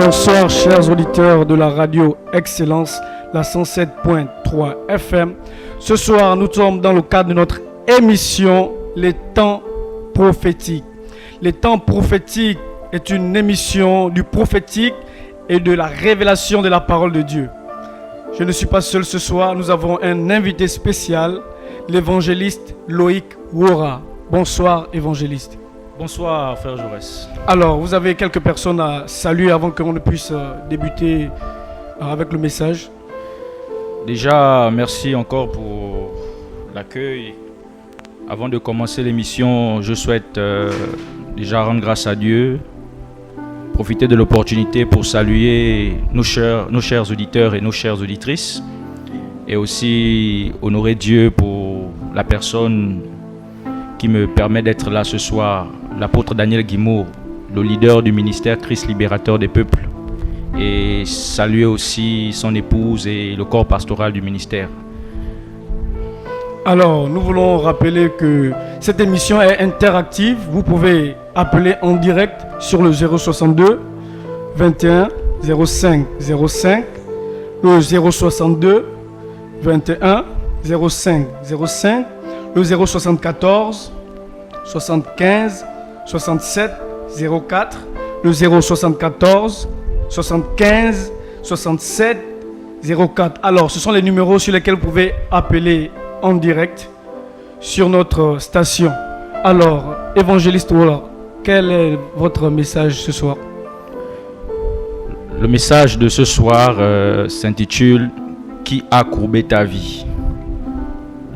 Bonsoir chers auditeurs de la radio Excellence, la 107.3 FM. Ce soir, nous sommes dans le cadre de notre émission Les temps prophétiques. Les temps prophétiques est une émission du prophétique et de la révélation de la parole de Dieu. Je ne suis pas seul ce soir, nous avons un invité spécial, l'évangéliste Loïc Wora. Bonsoir évangéliste. Bonsoir frère Jaurès. Alors, vous avez quelques personnes à saluer avant qu'on ne puisse débuter avec le message. Déjà, merci encore pour l'accueil. Avant de commencer l'émission, je souhaite déjà rendre grâce à Dieu, profiter de l'opportunité pour saluer nos chers auditeurs et nos chères auditrices, et aussi honorer Dieu pour la personne qui me permet d'être là ce soir, l'apôtre Daniel Guimau, le leader du ministère Christ libérateur des peuples, et saluer aussi son épouse et le corps pastoral du ministère. Alors, nous voulons rappeler que cette émission est interactive. Vous pouvez appeler en direct sur le 062 21 05 05, le 062 21 05 05, le 074 75 67 04, le 074 75 67 04. Alors, ce sont les numéros sur lesquels vous pouvez appeler en direct sur notre station. Alors, évangéliste Wora, quel est votre message ce soir? Le message de ce soir s'intitule « Qui a courbé ta vie ?»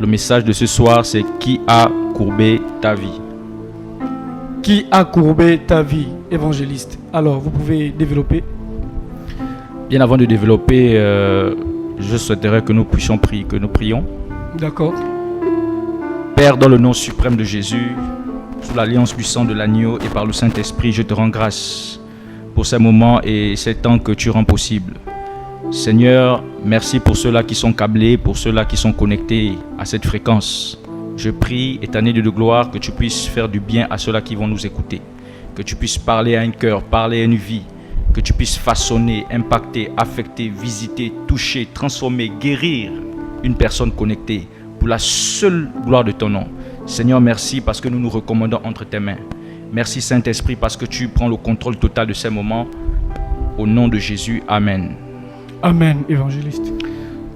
Le message de ce soir, c'est « Qui a courbé ta vie ?» Qui a courbé ta vie, évangéliste? Alors, vous pouvez développer. Bien avant de développer, je souhaiterais que nous puissions prier, que nous prions. D'accord. Père, dans le nom suprême de Jésus, sous l'alliance du sang de l'agneau et par le Saint-Esprit, je te rends grâce pour ces moments et ces temps que tu rends possibles. Seigneur, merci pour ceux-là qui sont câblés, pour ceux-là qui sont connectés à cette fréquence. Je prie, éternel Dieu de gloire, que tu puisses faire du bien à ceux-là qui vont nous écouter, que tu puisses parler à un cœur, parler à une vie, que tu puisses façonner, impacter, affecter, visiter, toucher, transformer, guérir une personne connectée pour la seule gloire de ton nom. Seigneur, merci parce que nous nous recommandons entre tes mains. Merci Saint-Esprit parce que tu prends le contrôle total de ces moments. Au nom de Jésus, Amen. Amen, évangéliste.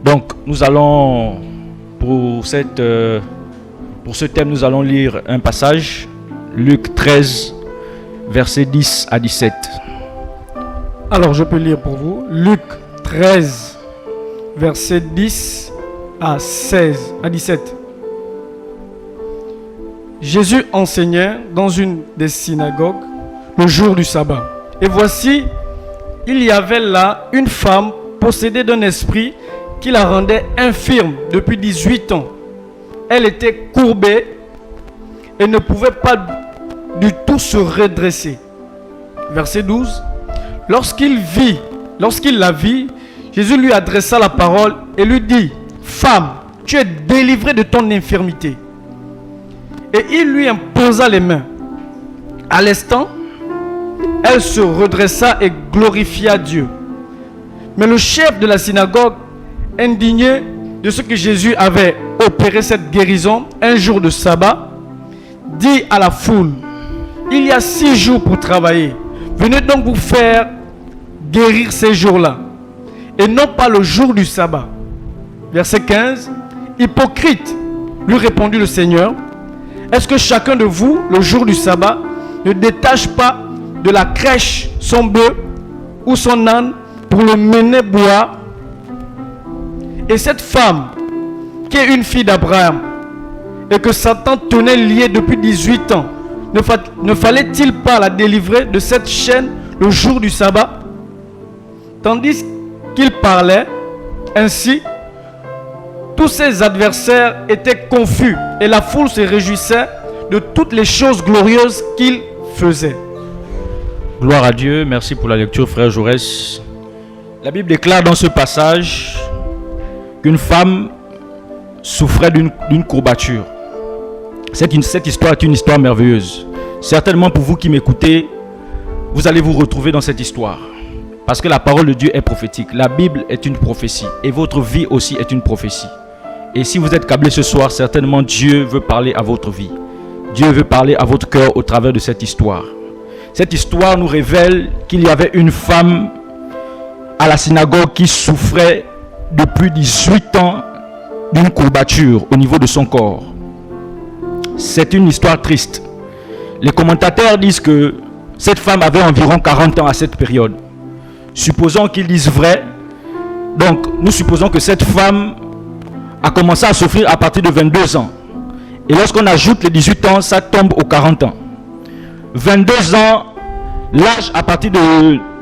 Donc, nous allons, pour ce thème, nous allons lire un passage, Luc 13, versets 10 à 17. Alors, je peux lire pour vous. Luc 13, versets 10 à 16, à 17. Jésus enseignait dans une des synagogues le jour du sabbat. Et voici, il y avait là une femme possédée d'un esprit qui la rendait infirme depuis 18 ans. Elle était courbée et ne pouvait pas du tout se redresser. Verset 12. Lorsqu'il la vit, Jésus lui adressa la parole et lui dit: Femme, tu es délivrée de ton infirmité. Et il lui imposa les mains. À l'instant, elle se redressa et glorifia Dieu. Mais le chef de la synagogue, indigné de ce que Jésus avait opéré cette guérison un jour de sabbat, dit à la foule: Il y a 6 jours pour travailler. Venez donc vous faire guérir ces jours-là, et non pas le jour du sabbat. Verset 15. Hypocrite, lui répondit le Seigneur, est-ce que chacun de vous, le jour du sabbat, ne détache pas de la crèche son bœuf ou son âne pour le mener boire? Et cette femme, qui est une fille d'Abraham, et que Satan tenait liée depuis 18 ans, ne fallait-il pas la délivrer de cette chaîne le jour du sabbat? Tandis qu'il parlait ainsi, tous ses adversaires étaient confus et la foule se réjouissait de toutes les choses glorieuses qu'il faisait. Gloire à Dieu, merci pour la lecture frère Jaurès. La Bible déclare dans ce passage qu'une femme souffrait d'une courbature. Cette histoire est une histoire merveilleuse. Certainement pour vous qui m'écoutez, vous allez vous retrouver dans cette histoire. Parce que la parole de Dieu est prophétique. La Bible est une prophétie. Et votre vie aussi est une prophétie. Et si vous êtes câblé ce soir, certainement Dieu veut parler à votre vie. Dieu veut parler à votre cœur au travers de cette histoire. Cette histoire nous révèle qu'il y avait une femme à la synagogue qui souffrait depuis 18 ans d'une courbature au niveau de son corps. C'est une histoire triste. Les commentateurs disent que cette femme avait environ 40 ans à cette période. Supposons qu'ils disent vrai. Donc, nous supposons que cette femme a commencé à souffrir à partir de 22 ans. Et lorsqu'on ajoute les 18 ans, ça tombe aux 40 ans. 22 ans, l'âge à partir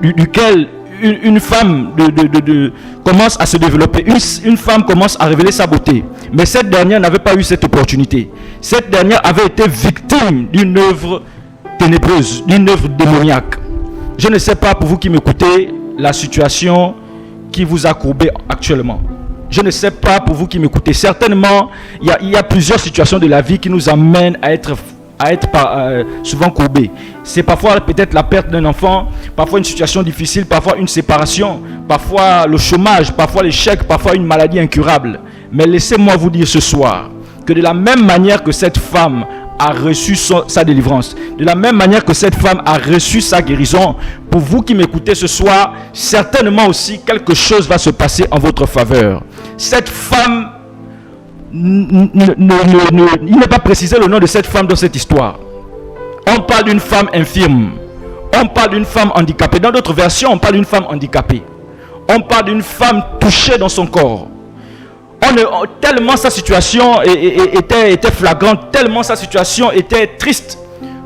duquel une femme commence à se développer. Une femme commence à révéler sa beauté. Mais cette dernière n'avait pas eu cette opportunité. Cette dernière avait été victime d'une œuvre ténébreuse, d'une œuvre démoniaque. Je ne sais pas pour vous qui m'écoutez la situation qui vous a courbé actuellement. Je ne sais pas pour vous qui m'écoutez. Certainement, il y a plusieurs situations de la vie qui nous amènent à être souvent courbés. C'est parfois peut-être la perte d'un enfant, parfois une situation difficile, parfois une séparation, parfois le chômage, parfois l'échec, parfois une maladie incurable. Mais laissez-moi vous dire ce soir que de la même manière que cette femme a reçu sa délivrance, de la même manière que cette femme a reçu sa guérison, pour vous qui m'écoutez ce soir, certainement aussi quelque chose va se passer en votre faveur. Cette femme, il n'est pas précisé le nom de cette femme dans cette histoire. On parle d'une femme infirme, on parle d'une femme handicapée. Dans d'autres versions, on parle d'une femme handicapée. On parle d'une femme touchée dans son corps. Tellement sa situation était flagrante, tellement sa situation était triste,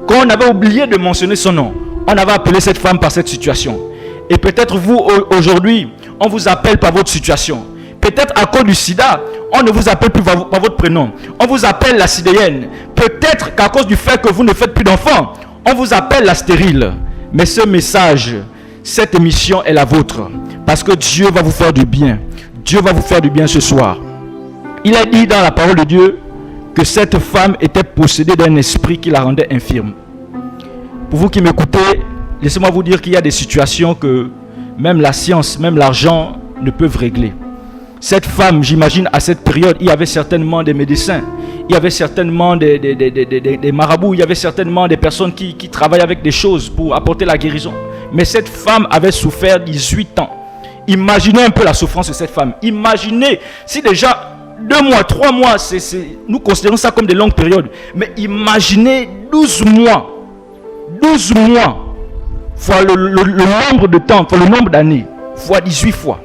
qu'on avait oublié de mentionner son nom. On avait appelé cette femme par cette situation. Et peut-être vous, aujourd'hui, on vous appelle par votre situation. Peut-être à cause du sida, on ne vous appelle plus par votre prénom. On vous appelle la sidéenne. Peut-être qu'à cause du fait que vous ne faites plus d'enfants, on vous appelle la stérile. Mais ce message, cette émission est la vôtre. Parce que Dieu va vous faire du bien. Dieu va vous faire du bien ce soir. Il a dit dans la parole de Dieu que cette femme était possédée d'un esprit qui la rendait infirme. Pour vous qui m'écoutez, laissez-moi vous dire qu'il y a des situations que même la science, même l'argent ne peuvent régler. Cette femme, j'imagine, à cette période, il y avait certainement des médecins, il y avait certainement des marabouts, il y avait certainement des personnes qui travaillent avec des choses pour apporter la guérison. Mais cette femme avait souffert 18 ans. Imaginez un peu la souffrance de cette femme. Imaginez si déjà 2 mois, 3 mois, nous considérons ça comme des longues périodes. Mais imaginez 12 mois. 12 mois fois le nombre de temps, fois le nombre d'années, fois 18 fois.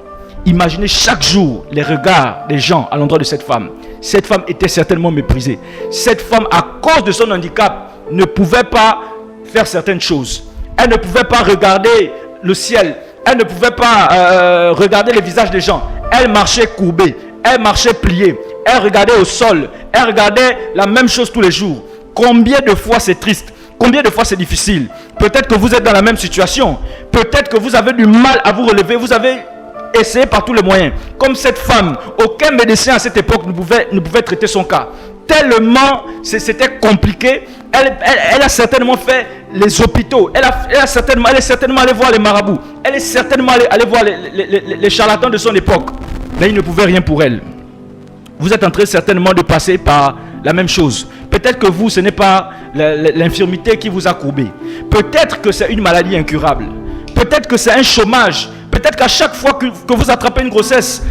Imaginez chaque jour les regards des gens à l'endroit de cette femme. Cette femme était certainement méprisée. Cette femme, à cause de son handicap, ne pouvait pas faire certaines choses. Elle ne pouvait pas regarder le ciel. Elle ne pouvait pas regarder les visages des gens. Elle marchait courbée. Elle marchait pliée. Elle regardait au sol. Elle regardait la même chose tous les jours. Combien de fois c'est triste? Combien de fois c'est difficile? Peut-être que vous êtes dans la même situation. Peut-être que vous avez du mal à vous relever. Vous avez essayé par tous les moyens. Comme cette femme, aucun médecin à cette époque ne pouvait traiter son cas. Tellement c'était compliqué. Elle a certainement fait les hôpitaux. Elle est certainement allée voir les marabouts. Elle est certainement allée voir les charlatans de son époque. Mais il ne pouvait rien pour elle. Vous êtes en train certainement de passer par la même chose. Peut-être que vous, ce n'est pas l'infirmité qui vous a courbé. Peut-être que c'est une maladie incurable. Peut-être que c'est un chômage. Peut-être qu'à chaque fois que vous attrapez une grossesse,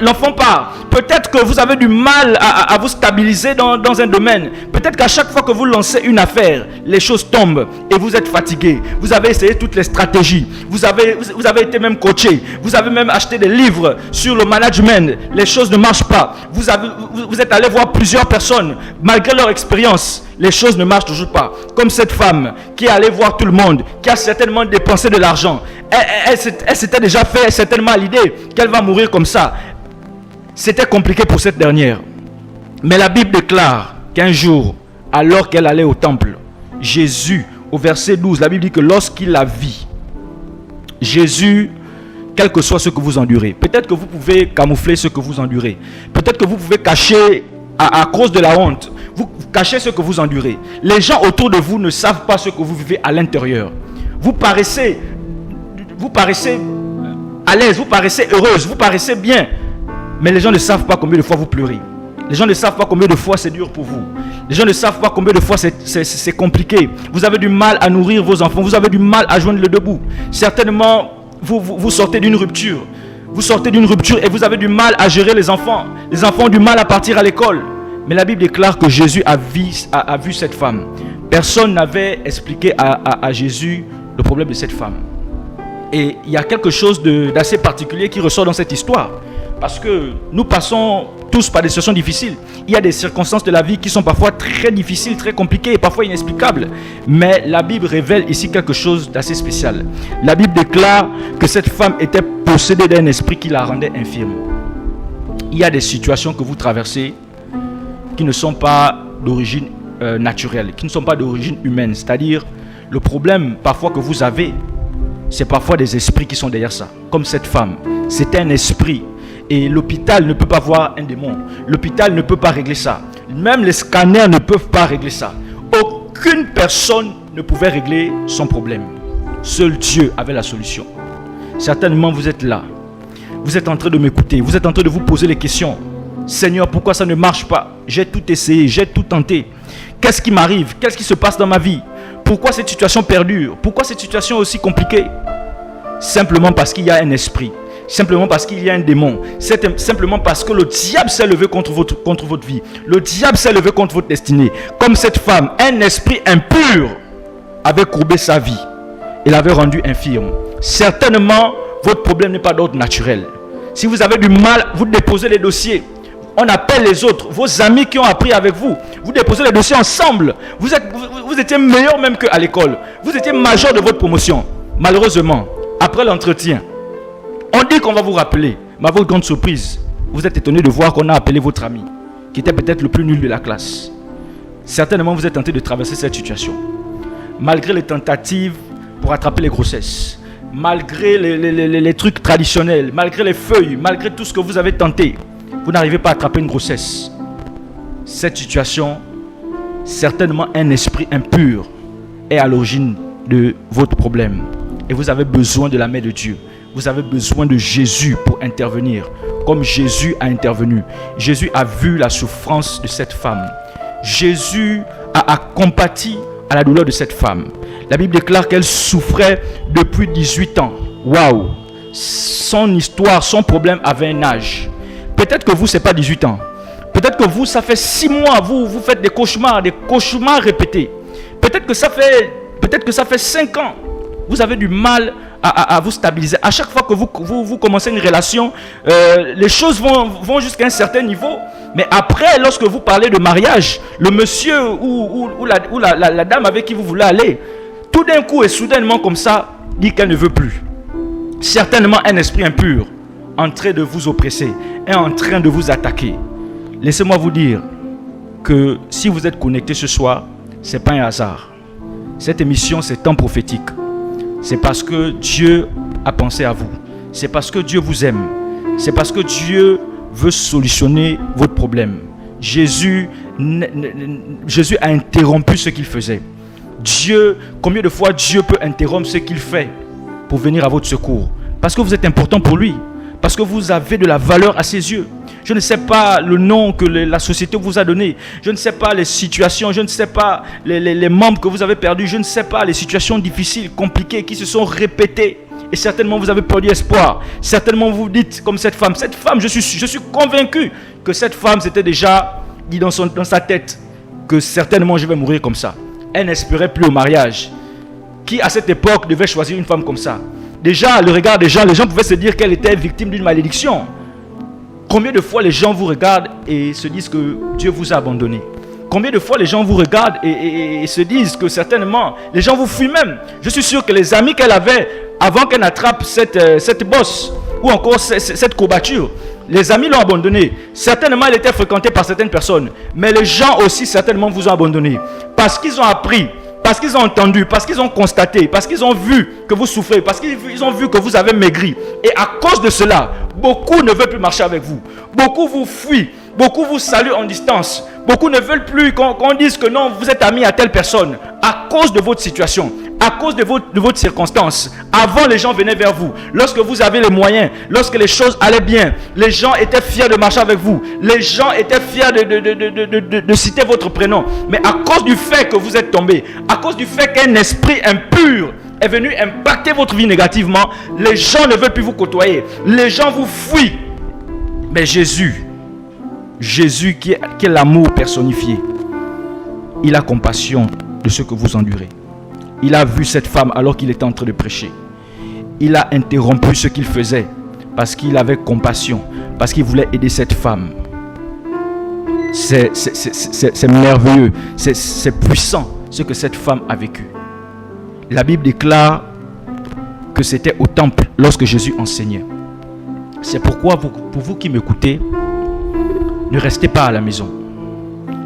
l'enfant part. Peut-être que vous avez du mal à vous stabiliser dans un domaine. Peut-être qu'à chaque fois que vous lancez une affaire, les choses tombent et vous êtes fatigué. Vous avez essayé toutes les stratégies. Vous avez été même coaché. Vous avez même acheté des livres sur le management. Les choses ne marchent pas. Vous êtes allé voir plusieurs personnes. Malgré leur expérience, les choses ne marchent toujours pas. Comme cette femme qui est allée voir tout le monde, qui a certainement dépensé de l'argent. Elle s'était déjà fait certainement l'idée qu'elle va mourir comme ça. C'était compliqué pour cette dernière. Mais la Bible déclare qu'un jour, alors qu'elle allait au temple, Jésus, au verset 12, la Bible dit que lorsqu'il la vit, Jésus, quel que soit ce que vous endurez, peut-être que vous pouvez camoufler ce que vous endurez, peut-être que vous pouvez cacher à cause de la honte, vous cachez ce que vous endurez. Les gens autour de vous ne savent pas ce que vous vivez à l'intérieur. Vous paraissez vous paraissez à l'aise, vous paraissez heureuse, vous paraissez bien. Mais les gens ne savent pas combien de fois vous pleurez. Les gens ne savent pas combien de fois c'est dur pour vous. Les gens ne savent pas combien de fois c'est compliqué. Vous avez du mal à nourrir vos enfants. Vous avez du mal à joindre le debout. Certainement, vous sortez d'une rupture. Vous sortez d'une rupture et vous avez du mal à gérer les enfants. Les enfants ont du mal à partir à l'école. Mais la Bible déclare que Jésus a vu cette femme. Personne n'avait expliqué à Jésus le problème de cette femme. Et il y a quelque chose d'assez particulier qui ressort dans cette histoire. Parce que nous passons tous par des situations difficiles. Il y a des circonstances de la vie qui sont parfois très difficiles, très compliquées et parfois inexplicables. Mais la Bible révèle ici quelque chose d'assez spécial. La Bible déclare que cette femme était possédée d'un esprit qui la rendait infirme. Il y a des situations que vous traversez qui ne sont pas d'origine naturelle, qui ne sont pas d'origine humaine. C'est-à-dire, le problème parfois que vous avez, c'est parfois des esprits qui sont derrière ça. Comme cette femme, c'était un esprit. Et l'hôpital ne peut pas voir un démon. L'hôpital ne peut pas régler ça. Même les scanners ne peuvent pas régler ça. Aucune personne ne pouvait régler son problème. Seul Dieu avait la solution. Certainement, vous êtes là. Vous êtes en train de m'écouter. Vous êtes en train de vous poser les questions. Seigneur, pourquoi ça ne marche pas? J'ai tout essayé, j'ai tout tenté. Qu'est-ce qui m'arrive? Qu'est-ce qui se passe dans ma vie? Pourquoi cette situation perdure? Pourquoi cette situation est aussi compliquée? Simplement parce qu'il y a un esprit. Simplement parce qu'il y a un démon. C'est simplement parce que le diable s'est levé contre votre vie. Le diable s'est levé contre votre destinée. Comme cette femme, un esprit impur avait courbé sa vie. Il l'avait rendu infirme. Certainement, votre problème n'est pas d'ordre naturel. Si vous avez du mal, vous déposez les dossiers. On appelle les autres, vos amis qui ont appris avec vous. Vous déposez les dossiers ensemble. Vous étiez meilleur même qu'à l'école. Vous étiez major de votre promotion. Malheureusement, après l'entretien, on dit qu'on va vous rappeler. Mais à votre grande surprise, vous êtes étonné de voir qu'on a appelé votre ami, qui était peut-être le plus nul de la classe. Certainement, vous êtes tenté de traverser cette situation. Malgré les tentatives pour attraper les grossesses, malgré les trucs traditionnels, malgré les feuilles, malgré tout ce que vous avez tenté, vous n'arrivez pas à attraper une grossesse. Cette situation, certainement un esprit impur est à l'origine de votre problème. Et vous avez besoin de la main de Dieu. Vous avez besoin de Jésus pour intervenir. Comme Jésus a intervenu. Jésus a vu la souffrance de cette femme. Jésus a compati à la douleur de cette femme. La Bible déclare qu'elle souffrait depuis 18 ans. Waouh! Son histoire, son problème avait un âge. Peut-être que vous, ce n'est pas 18 ans. Peut-être que vous, ça fait 6 mois, vous faites des cauchemars répétés. Peut-être que ça fait 5 ans. Vous avez du mal à vous stabiliser. À chaque fois que vous commencez une relation, les choses vont jusqu'à un certain niveau. Mais après, lorsque vous parlez de mariage, le monsieur ou la dame avec qui vous voulez aller, tout d'un coup et soudainement comme ça, dit qu'elle ne veut plus. Certainement un esprit impur en train de vous oppresser est en train de vous attaquer. Laissez-moi vous dire que si vous êtes connecté ce soir, ce n'est pas un hasard. Cette émission, c'est temps prophétique. C'est parce que Dieu a pensé à vous. C'est parce que Dieu vous aime. C'est parce que Dieu veut solutionner votre problème. Jésus a interrompu ce qu'il faisait. Combien de fois Dieu peut interrompre ce qu'il fait pour venir à votre secours? Parce que vous êtes important pour lui. Parce que vous avez de la valeur à ses yeux. Je ne sais pas le nom que la société vous a donné. Je ne sais pas les situations. Je ne sais pas les membres que vous avez perdus. Je ne sais pas les situations difficiles, compliquées qui se sont répétées. Et certainement vous avez perdu espoir. Certainement vous dites comme cette femme. Cette femme, je suis convaincu que cette femme s'était déjà dit dans sa tête que certainement je vais mourir comme ça. Elle n'espérait plus au mariage. Qui à cette époque devait choisir une femme comme ça? Déjà, le regard des gens, les gens pouvaient se dire qu'elle était victime d'une malédiction. Combien de fois les gens vous regardent et se disent que Dieu vous a abandonné? Combien de fois les gens vous regardent et se disent que certainement, les gens vous fuient même? Je suis sûr que les amis qu'elle avait, avant qu'elle n'attrape cette bosse, ou encore cette courbature, les amis l'ont abandonnée. Certainement, elle était fréquentée par certaines personnes. Mais les gens aussi, certainement, vous ont abandonné. Parce qu'ils ont appris, parce qu'ils ont entendu, parce qu'ils ont constaté, parce qu'ils ont vu que vous souffrez, parce qu'ils ont vu que vous avez maigri. Et à cause de cela, beaucoup ne veulent plus marcher avec vous. Beaucoup vous fuient. Beaucoup vous saluent en distance. Beaucoup ne veulent plus qu'on dise que non, vous êtes amis à telle personne. À cause de votre situation, à cause de votre circonstance. Avant, les gens venaient vers vous. Lorsque vous avez les moyens, lorsque les choses allaient bien, les gens étaient fiers de marcher avec vous. Les gens étaient fiers de citer votre prénom. Mais à cause du fait que vous êtes tombé, à cause du fait qu'un esprit impur est venu impacter votre vie négativement, les gens ne veulent plus vous côtoyer. Les gens vous fuient. Mais Jésus qui est l'amour personnifié, il a compassion de ce que vous endurez. Il a vu cette femme alors qu'il était en train de prêcher. Il a interrompu ce qu'il faisait parce qu'il avait compassion, parce qu'il voulait aider cette femme. C'est merveilleux, c'est puissant ce que cette femme a vécu. La Bible déclare que c'était au temple lorsque Jésus enseignait. C'est pourquoi pour vous qui m'écoutez, ne restez pas à la maison.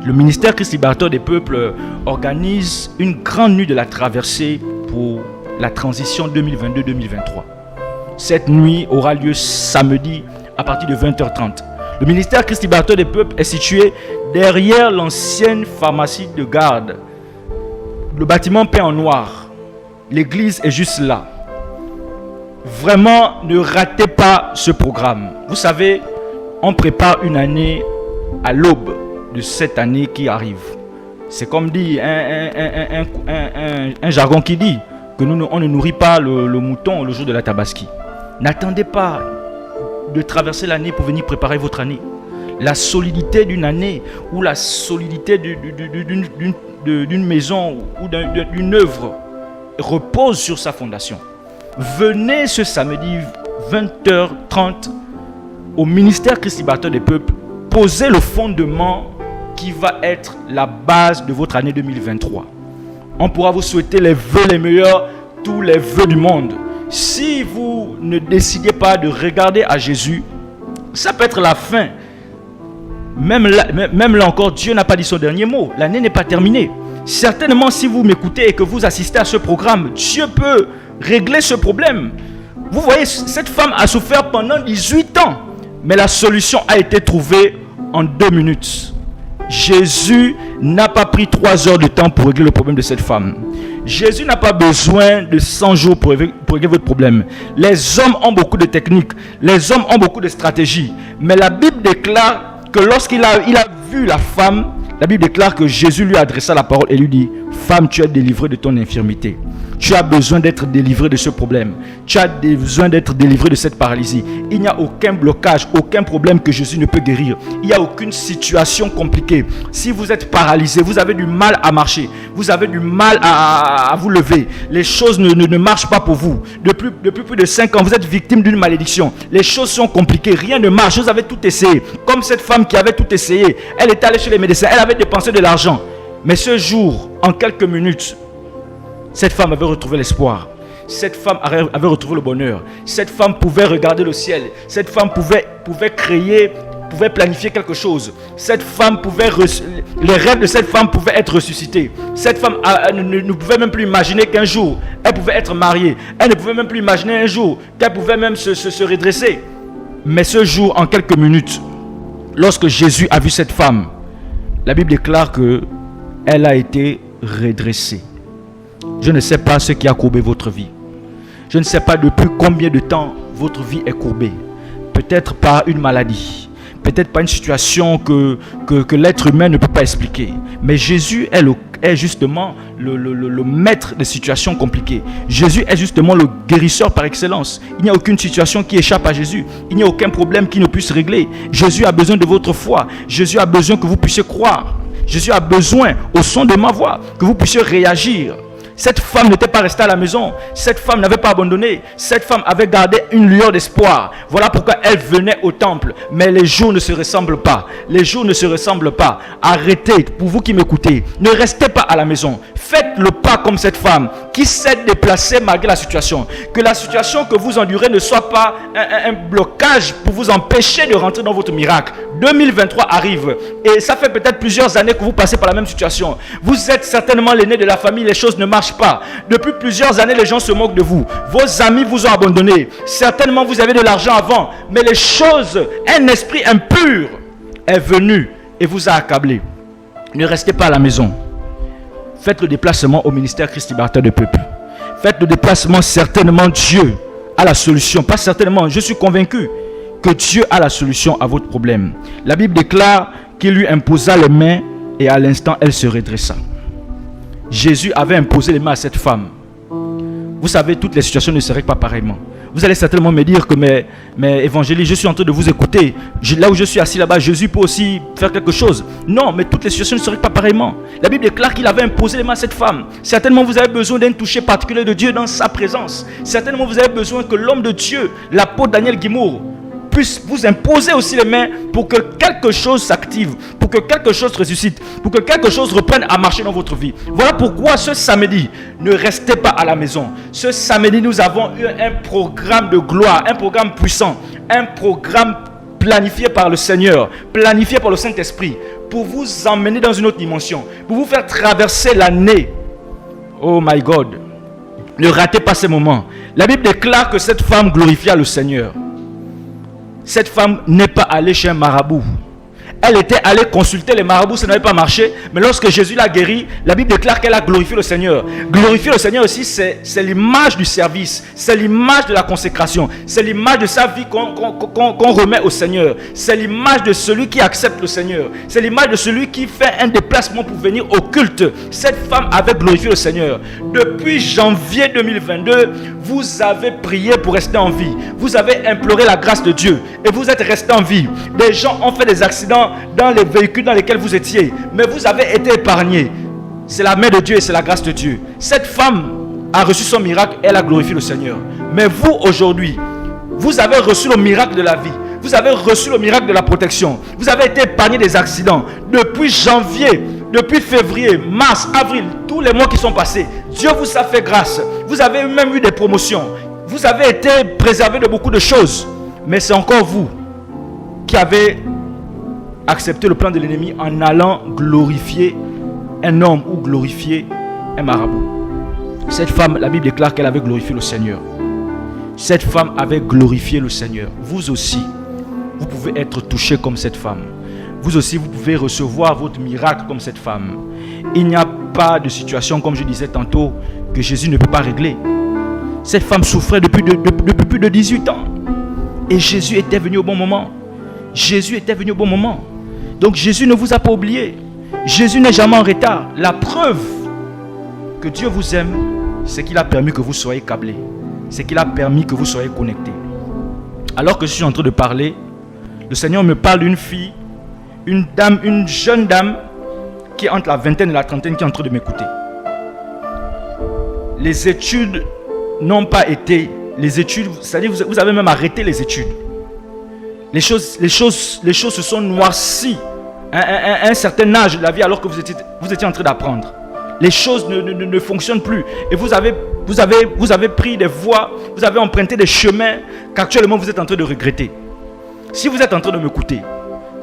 Le ministère Christ Libérateur des peuples organise une grande nuit de la traversée pour la transition 2022-2023. Cette nuit aura lieu samedi à partir de 20h30. Le ministère Christ Libérateur des peuples est situé derrière l'ancienne pharmacie de garde. Le bâtiment peint en noir. L'église est juste là. Vraiment, ne ratez pas ce programme. Vous savez, on prépare une année à l'aube de cette année qui arrive. C'est comme dit un jargon qui dit que on ne nourrit pas le mouton le jour de la tabaski. N'attendez pas de traverser l'année pour venir préparer votre année. La solidité d'une année ou la solidité d'une maison ou d'une œuvre repose sur sa fondation. Venez ce samedi 20h30 au ministère Christ Libérateur des peuples, posez le fondement qui va être la base de votre année 2023. On pourra vous souhaiter les vœux les meilleurs, tous les vœux du monde. Si vous ne décidez pas de regarder à Jésus, ça peut être la fin. Même là encore, Dieu n'a pas dit son dernier mot. L'année n'est pas terminée. Certainement, si vous m'écoutez et que vous assistez à ce programme, Dieu peut régler ce problème. Vous voyez, cette femme a souffert pendant 18 ans, mais la solution a été trouvée en 2 minutes. Jésus n'a pas pris 3 heures de temps pour régler le problème de cette femme. Jésus n'a pas besoin de 100 jours pour régler votre problème. Les hommes ont beaucoup de techniques, les hommes ont beaucoup de stratégies, mais la Bible déclare que lorsqu'il a vu la femme, la Bible déclare que Jésus lui adressa la parole et lui dit: femme, tu es délivrée de ton infirmité. Tu as besoin d'être délivré de ce problème. Tu as besoin d'être délivré de cette paralysie. Il n'y a aucun blocage, aucun problème que Jésus ne peut guérir. Il n'y a aucune situation compliquée. Si vous êtes paralysé, vous avez du mal à marcher, vous avez du mal à vous lever, les choses ne marchent pas pour vous. Depuis plus de 5 ans, vous êtes victime d'une malédiction. Les choses sont compliquées, rien ne marche. Vous avez tout essayé. Comme cette femme qui avait tout essayé. Elle était allée chez les médecins, elle avait dépensé de l'argent. Mais ce jour, en quelques minutes, cette femme avait retrouvé l'espoir. Cette femme avait retrouvé le bonheur. Cette femme pouvait regarder le ciel. Cette femme pouvait créer, pouvait planifier quelque chose. Cette femme les rêves de cette femme pouvaient être ressuscités. Cette femme ne pouvait même plus imaginer qu'un jour, elle pouvait être mariée. Elle ne pouvait même plus imaginer un jour qu'elle pouvait même se redresser. Mais ce jour, en quelques minutes, lorsque Jésus a vu cette femme, la Bible déclare qu'elle a été redressée. Je ne sais pas ce qui a courbé votre vie. Je ne sais pas depuis combien de temps votre vie est courbée. Peut-être par une maladie. Peut-être par une situation que l'être humain ne peut pas expliquer. Mais Jésus est justement le maître des situations compliquées. Jésus est justement le guérisseur par excellence. Il n'y a aucune situation qui échappe à Jésus. Il n'y a aucun problème qui ne puisse régler. Jésus a besoin de votre foi. Jésus a besoin que vous puissiez croire. Jésus a besoin, au son de ma voix, que vous puissiez réagir. Cette femme n'était pas restée à la maison. Cette femme n'avait pas abandonné. Cette femme avait gardé une lueur d'espoir. Voilà pourquoi elle venait au temple. Mais les jours ne se ressemblent pas. Les jours ne se ressemblent pas. Arrêtez, pour vous qui m'écoutez, ne restez pas à la maison. Faites le pas comme cette femme qui s'est déplacée malgré la situation. Que la situation que vous endurez ne soit pas un blocage pour vous empêcher de rentrer dans votre miracle. 2023 arrive et ça fait peut-être plusieurs années que vous passez par la même situation. Vous êtes certainement l'aîné de la famille, les choses ne marchent pas. Depuis plusieurs années, les gens se moquent de vous. Vos amis vous ont abandonné. Certainement, vous avez de l'argent avant, mais les choses, un esprit impur est venu et vous a accablé. Ne restez pas à la maison. Faites le déplacement au ministère Christ Libérateur des peuples. faites le déplacement, certainement Dieu a la solution. Pas certainement, je suis convaincu que Dieu a la solution à votre problème. La Bible déclare qu'il lui imposa les mains et à l'instant elle se redressa. Jésus avait imposé les mains à cette femme. Vous savez, toutes les situations ne seraient pas pareillement. Vous allez certainement me dire que mais évangélistes, je suis en train de vous écouter. Là où je suis assis là-bas, Jésus peut aussi faire quelque chose. Non, mais toutes les situations ne seraient pas pareillement. La Bible déclare qu'il avait imposé les mains à cette femme. Certainement, vous avez besoin d'un toucher particulier de Dieu dans sa présence. Certainement, vous avez besoin que l'homme de Dieu, l'apôtre Daniel Guimour, puisse vous imposer aussi les mains pour que quelque chose s'active, pour que quelque chose ressuscite, pour que quelque chose reprenne à marcher dans votre vie. Voilà pourquoi ce samedi, ne restez pas à la maison. Ce samedi, nous avons eu un programme de gloire, un programme puissant, un programme planifié par le Seigneur, planifié par le Saint-Esprit, pour vous emmener dans une autre dimension, pour vous faire traverser l'année. Oh my God, ne ratez pas ces moments. La Bible déclare que cette femme glorifia le Seigneur. Cette femme n'est pas allée chez un marabout. Elle était allée consulter les marabouts, ça n'avait pas marché. Mais lorsque Jésus l'a guérie, la Bible déclare qu'elle a glorifié le Seigneur. Glorifier le Seigneur aussi, c'est l'image du service. C'est l'image de la consécration. C'est l'image de sa vie qu'on remet au Seigneur. C'est l'image de celui qui accepte le Seigneur. C'est l'image de celui qui fait un déplacement pour venir au culte. Cette femme avait glorifié le Seigneur. Depuis janvier 2022, vous avez prié pour rester en vie. Vous avez imploré la grâce de Dieu. Et vous êtes resté en vie. Des gens ont fait des accidents dans les véhicules dans lesquels vous étiez, mais vous avez été épargnés. C'est la main de Dieu et c'est la grâce de Dieu. Cette femme a reçu son miracle, elle a glorifié le Seigneur. Mais vous aujourd'hui, vous avez reçu le miracle de la vie, vous avez reçu le miracle de la protection, vous avez été épargné des accidents. Depuis janvier, depuis février, mars, avril, tous les mois qui sont passés, Dieu vous a fait grâce. Vous avez même eu des promotions, vous avez été préservé de beaucoup de choses. Mais c'est encore vous qui avez accepter le plan de l'ennemi en allant glorifier un homme ou glorifier un marabout. Cette femme, la Bible déclare qu'elle avait glorifié le Seigneur. Cette femme avait glorifié le Seigneur. Vous aussi, vous pouvez être touché comme cette femme. Vous aussi, vous pouvez recevoir votre miracle comme cette femme. Il n'y a pas de situation, comme je disais tantôt, que Jésus ne peut pas régler. Cette femme souffrait depuis plus de 18 ans. Et Jésus était venu au bon moment. Jésus était venu au bon moment. Donc Jésus ne vous a pas oublié. Jésus n'est jamais en retard. La preuve que Dieu vous aime, c'est qu'il a permis que vous soyez câblés. C'est qu'il a permis que vous soyez connectés. Alors que je suis en train de parler, le Seigneur me parle d'une fille, une jeune dame qui est entre la vingtaine et la trentaine, qui est en train de m'écouter. Les études n'ont pas été... Les études, c'est-à-dire vous avez même arrêté les études. Les choses se sont noircies à un certain âge de la vie alors que vous étiez en train d'apprendre. Les choses ne fonctionnent plus. Et vous avez pris des voies, vous avez emprunté des chemins qu'actuellement vous êtes en train de regretter. Si vous êtes en train de m'écouter,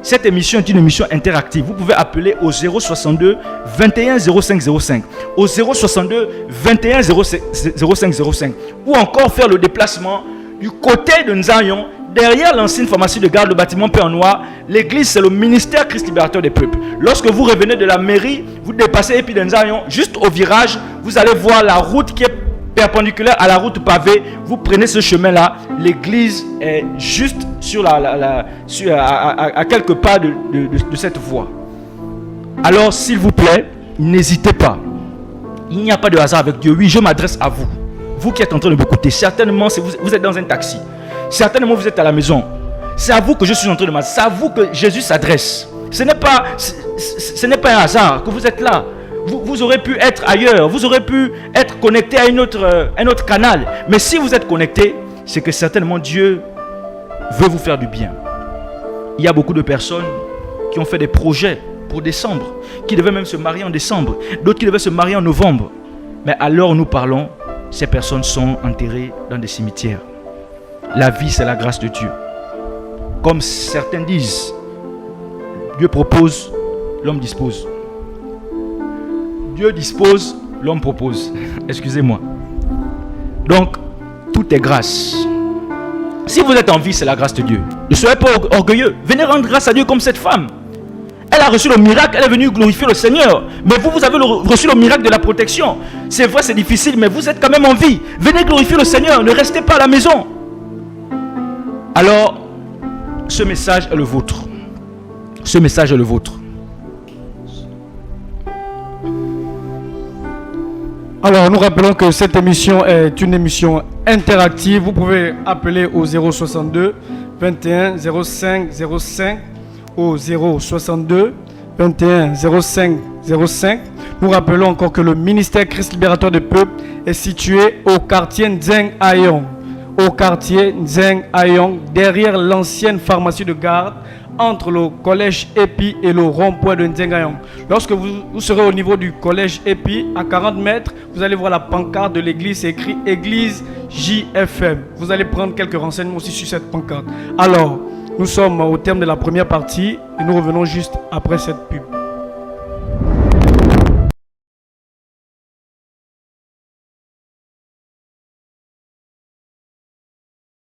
cette émission est une émission interactive. Vous pouvez appeler au 062 21 05 05, au 062 21 05 05, ou encore faire le déplacement du côté de Nzayon, derrière l'ancienne pharmacie de garde, le bâtiment peint en noir. L'église, c'est le ministère Christ libérateur des peuples. Lorsque vous revenez de la mairie, vous dépassez Epi de Nzayon, juste au virage, vous allez voir la route qui est perpendiculaire à la route pavée. Vous prenez ce chemin-là. L'église est juste à quelques pas de cette voie. Alors, s'il vous plaît, n'hésitez pas. Il n'y a pas de hasard avec Dieu. Oui, je m'adresse à vous. Vous qui êtes en train de m'écouter, certainement, vous êtes dans un taxi. Certainement, vous êtes à la maison. C'est à vous que je suis en train de m'adresser. C'est à vous que Jésus s'adresse. Ce n'est pas un hasard que vous êtes là. Vous aurez pu être ailleurs. Vous aurez pu être connecté à un autre canal. Mais si vous êtes connecté, c'est que certainement Dieu veut vous faire du bien. Il y a beaucoup de personnes qui ont fait des projets pour décembre, qui devaient même se marier en décembre. D'autres qui devaient se marier en novembre. Mais à l'heure où nous parlons, ces personnes sont enterrées dans des cimetières. La vie, c'est la grâce de Dieu. Comme certains disent, Dieu propose, l'homme dispose. Dieu dispose, l'homme propose. Excusez-moi. Donc, tout est grâce. Si vous êtes en vie, c'est la grâce de Dieu. Ne soyez pas orgueilleux. Venez rendre grâce à Dieu comme cette femme. Elle a reçu le miracle, elle est venue glorifier le Seigneur. Mais vous, vous avez reçu le miracle de la protection. C'est vrai, c'est difficile, mais vous êtes quand même en vie. Venez glorifier le Seigneur, ne restez pas à la maison. Alors, ce message est le vôtre. Ce message est le vôtre. Alors, nous rappelons que cette émission est une émission interactive. Vous pouvez appeler au 062 21 05 05 au 062 21 05 05. Nous rappelons encore que le ministère Christ Libérateur du Peuple est situé au quartier Nzeng Ayong. Au quartier Nzeng Ayong, derrière l'ancienne pharmacie de garde, entre le collège EPI et le rond-point de Nzeng Ayong. Lorsque vous serez au niveau du collège EPI, à 40 mètres, vous allez voir la pancarte de l'église, c'est écrit Église JFM. Vous allez prendre quelques renseignements aussi sur cette pancarte. Alors, nous sommes au terme de la première partie et nous revenons juste après cette pub.